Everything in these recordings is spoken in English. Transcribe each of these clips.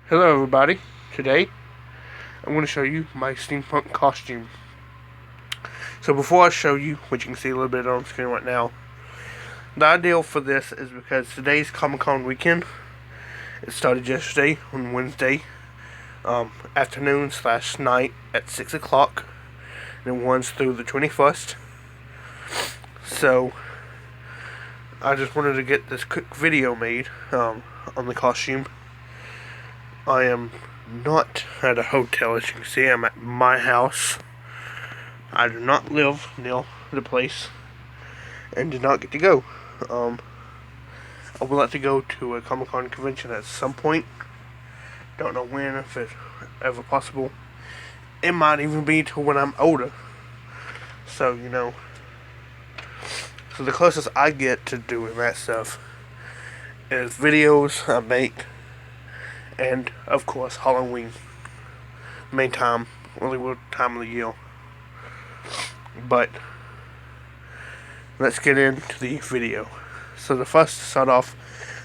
Hello everybody, today I'm going to show you my steampunk costume. So before I show you, which you can see a little bit on screen right now, the idea for this is because today's Comic-Con weekend. It started yesterday on Wednesday afternoon/night at 6 o'clock and it runs through the 21st. So I just wanted to get this quick video made on the costume. I am not at a hotel, as you can see. I'm at my house. I do not live near the place and did not get to go. I would like to go to a Comic-Con convention at some point. Don't know when, if it's ever possible. It might even be till when I'm older. So, So the closest I get to doing that stuff is videos I make. And, of course, Halloween. Main time. Only one time of the year. But, let's get into the video. So, the first to start off,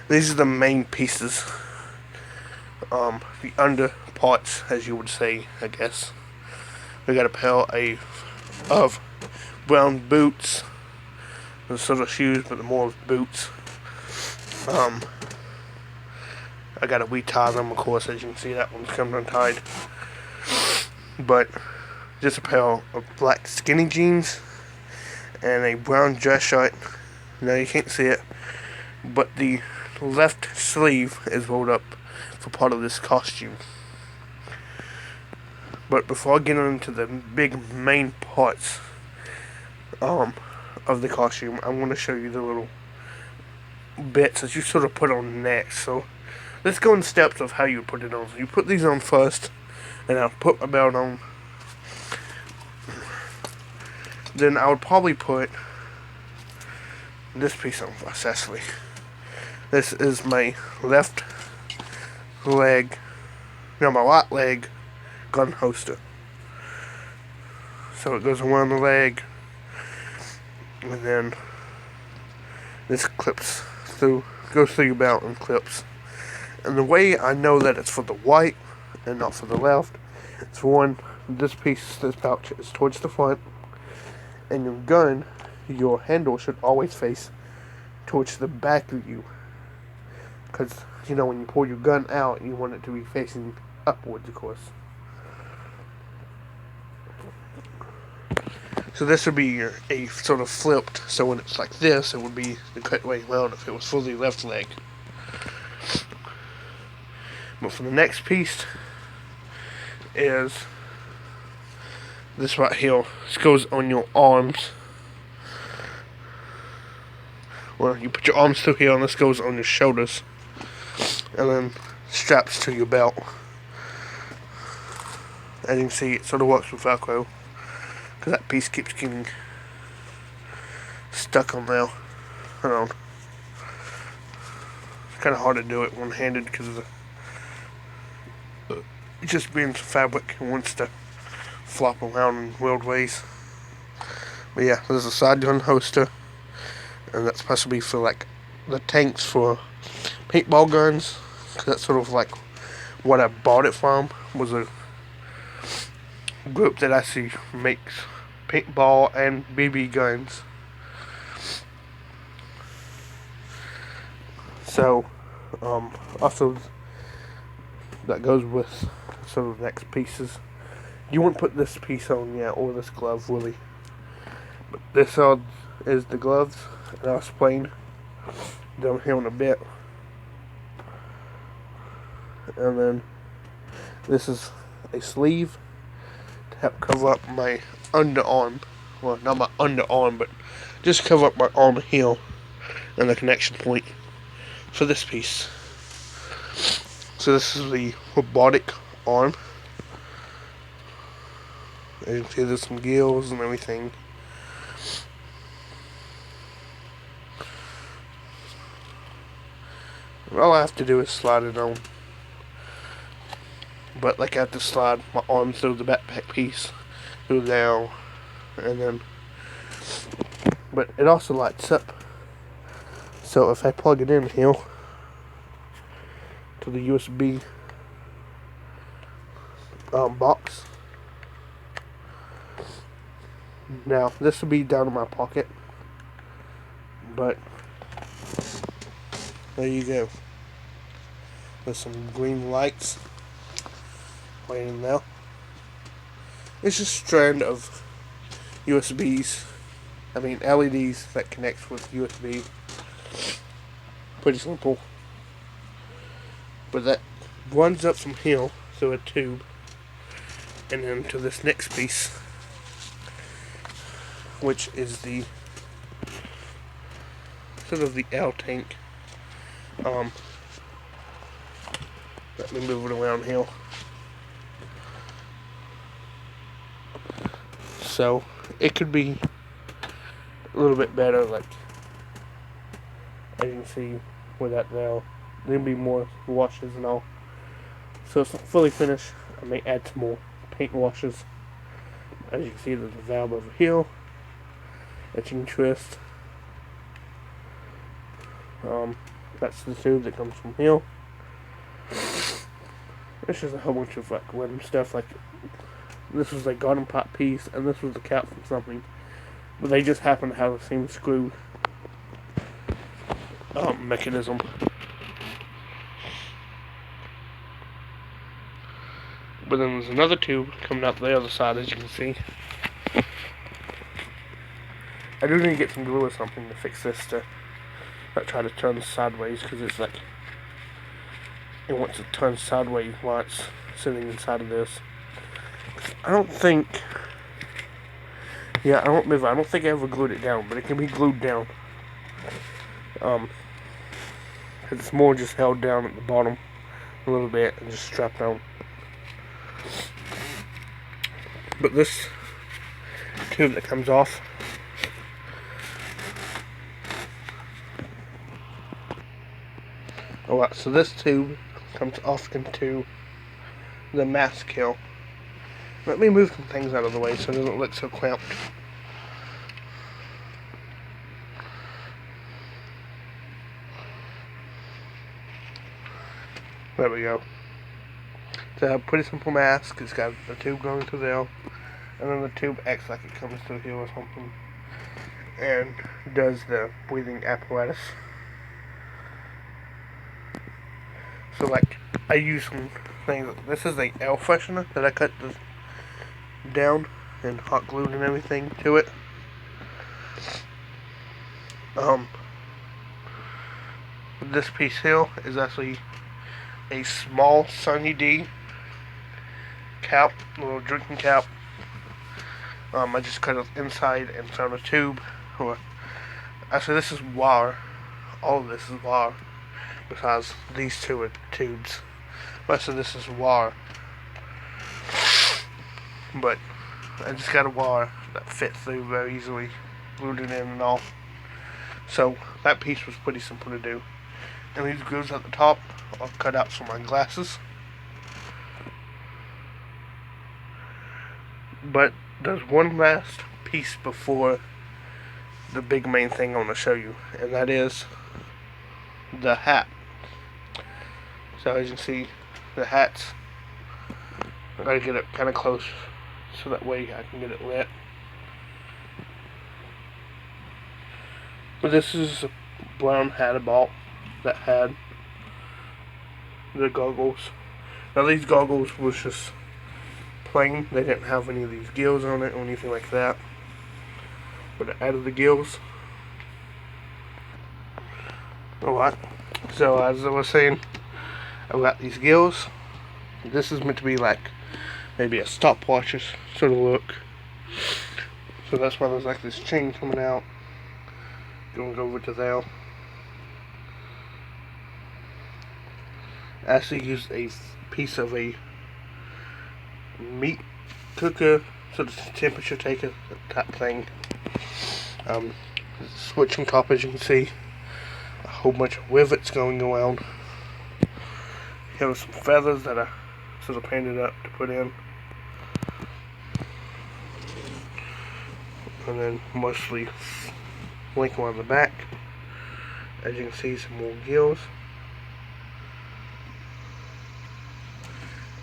these are the main pieces. The under parts, as you would say, I guess. We got a pair of brown boots. They're sort of shoes, but they're more of boots. I gotta retie them, of course, as you can see, that one's coming untied. But just a pair of black skinny jeans and a brown dress shirt. Now you can't see it, but the left sleeve is rolled up for part of this costume. But before I get into the big main parts of the costume, I'm going to show you the little bits that you sort of put on next. So let's go in steps of how you put it on. So you put these on first, and I'll put my belt on. Then I would probably put this piece on first, actually. This is my left leg, no, my right leg gun holster. So it goes around the leg, and then this clips through, goes through your belt and clips. And the way I know that it's for the right and not for the left, it's one, this piece, this pouch is towards the front, and your gun, your handle should always face towards the back of you. Because, when you pull your gun out, you want it to be facing upwards, of course. So this would be a sort of flipped, so when it's like this, it would be the correct way around if it was for the left leg. But for the next piece is this right here. This goes on your arms. Well, you put your arms through here, and this goes on your shoulders. And then straps to your belt. As you can see, it sort of works with Velcro, because that piece keeps getting stuck on there. Hold on. It's kind of hard to do it one-handed because of it's just being fabric and wants to flop around in weird ways. But yeah, there's a side gun holster, and that's supposed to be for like the tanks for paintball guns, because that's sort of like what I bought it from, was a group that actually makes paintball and BB guns. So also that goes with sort of next pieces. You wouldn't put this piece on yet, or this glove really, but this is the gloves, and I'll explain down here in a bit. And then this is a sleeve to help cover up my underarm. Well, not my underarm, but just cover up my arm here and the connection point for this piece. So this is the robotic arm. As you can see, there's some gills and everything. All I have to do is slide it on. But like I have to slide my arm through the backpack piece, through there, and then, but it also lights up. So if I plug it in here to the USB box. Now this will be down in my pocket, but there you go. There's some green lights playing now. It's just a strand of LEDs that connects with USB. Pretty simple. But that runs up from here through a tube and then to this next piece, which is the sort of the L tank. Let me move it around here. So it could be a little bit better, like as you can see with that now. There'll be more washes and all. So it's not fully finished. I may add some more paint washes. As you can see, there's a valve over here that you can twist. That's the tube that comes from here. It's just a whole bunch of like random stuff. Like this was a garden pot piece, and this was the cap from something. But they just happen to have the same screw mechanism. But then there's another tube coming out the other side, as you can see. I do need to get some glue or something to fix this to try to turn sideways, because it's like it wants to turn sideways while it's sitting inside of this. I don't think I don't think I ever glued it down, but it can be glued down. Because it's more just held down at the bottom a little bit and just strapped down. But this tube that comes off, alright, so this tube comes off into the mask here. Let me move some things out of the way so it doesn't look so cramped. There we go. It's a pretty simple mask. It's got the tube going through there, and then the tube acts like it comes through here or something, and does the breathing apparatus. So like, I use some things. This is a air freshener that I cut down and hot glued and everything to it. This piece here is actually a small Sunny D cap, little drinking cap. I just cut it inside and found a tube. Actually, this is wire. All of this is wire. Besides, these two are tubes. Most of this is wire. But I just got a wire that fit through very easily, glued it in and all. So that piece was pretty simple to do. And these grooves at the top are cut out for my glasses. But there's one last piece before the big main thing I want to show you, and that is the hat. So as you can see, the hat's, I gotta get it kind of close so that way I can get it lit. But this is a brown hat I bought that had the goggles. Now these goggles was just plain. They didn't have any of these gills on it or anything like that. But I added the gills. Alright. So as I was saying, I've got these gills. This is meant to be like maybe a stopwatch sort of look. So that's why there's like this chain coming out, going over to there. I actually used a piece of a meat cooker, sort of temperature taker type thing. Switch on top, as you can see, a whole bunch of rivets going around. Here are some feathers that I sort of painted up to put in. And then mostly link on the back. As you can see, some more gills.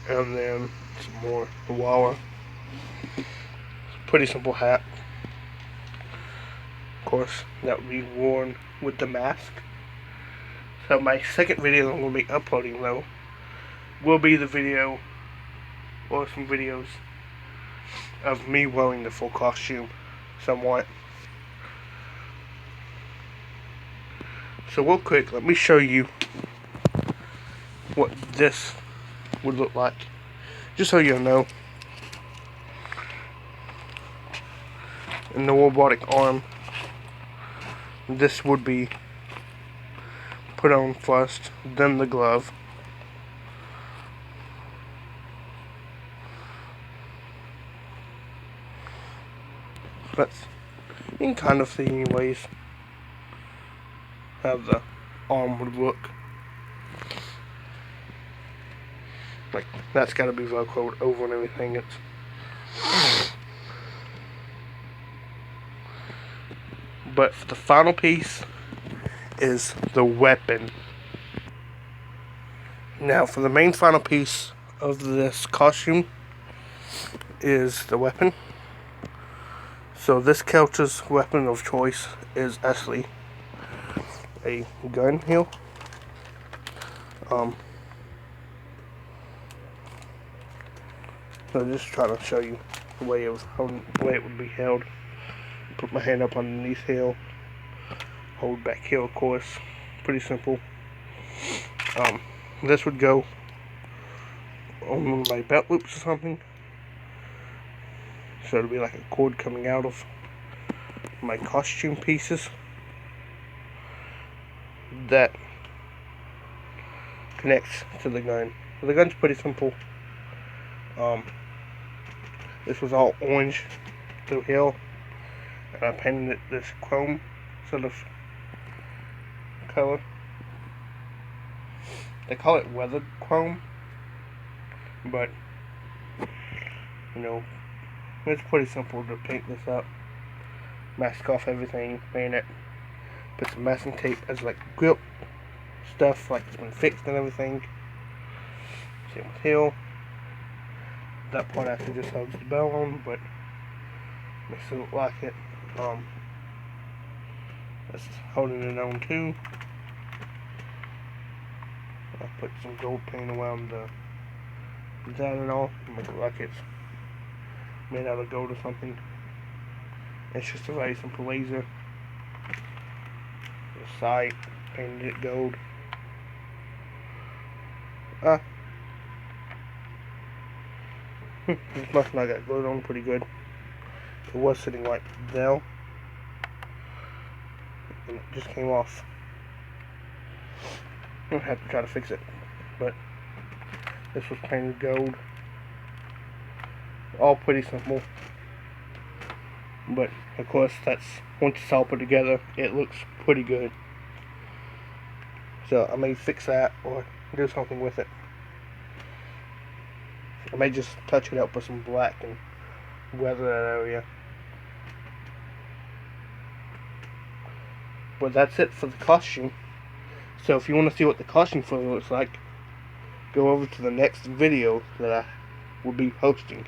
And then some more wire. Pretty simple hat. Of course, that would be worn with the mask. So my second video I'm going to be uploading though will be the video or some videos of me wearing the full costume somewhat. So real quick, let me show you what this would look like. Just so you know. In the robotic arm, this would be put on first, then the glove. That's, you can kind of see anyways how the arm would look. Like, that's gotta be velcroed over and everything. But for the final piece is the weapon. Now for the main final piece of this costume is the weapon. So this character's weapon of choice is actually a gun here. So just trying to show you the way it would be held. Put my hand up underneath here, hold back here, of course. Pretty simple. This would go on one of my belt loops or something. So it'll be like a cord coming out of my costume pieces that connects to the gun. So the gun's pretty simple. This was all orange through here, and I painted it this chrome sort of color. They call it weathered chrome, but you know, it's pretty simple to paint this up. Mask off everything, paint it, put some masking tape as like grip stuff, like it's been fixed and everything. Same with here. That part actually just holds the bell on, but makes it look like it. That's holding it on too. I put some gold paint around the design and all, make it like it's made out of gold or something. It's just a very simple laser. The sight, painted it gold. This must not got glued on pretty good. It was sitting right there, and it just came off. I have to try to fix it, but this was painted gold. All pretty simple, but of course that's, once it's all put together, it looks pretty good. So I may fix that or do something with it. I may just touch it up with some black and weather that area. But that's it for the costume. So if you want to see what the costume fully looks like, go over to the next video that I will be posting.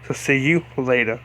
So see you later.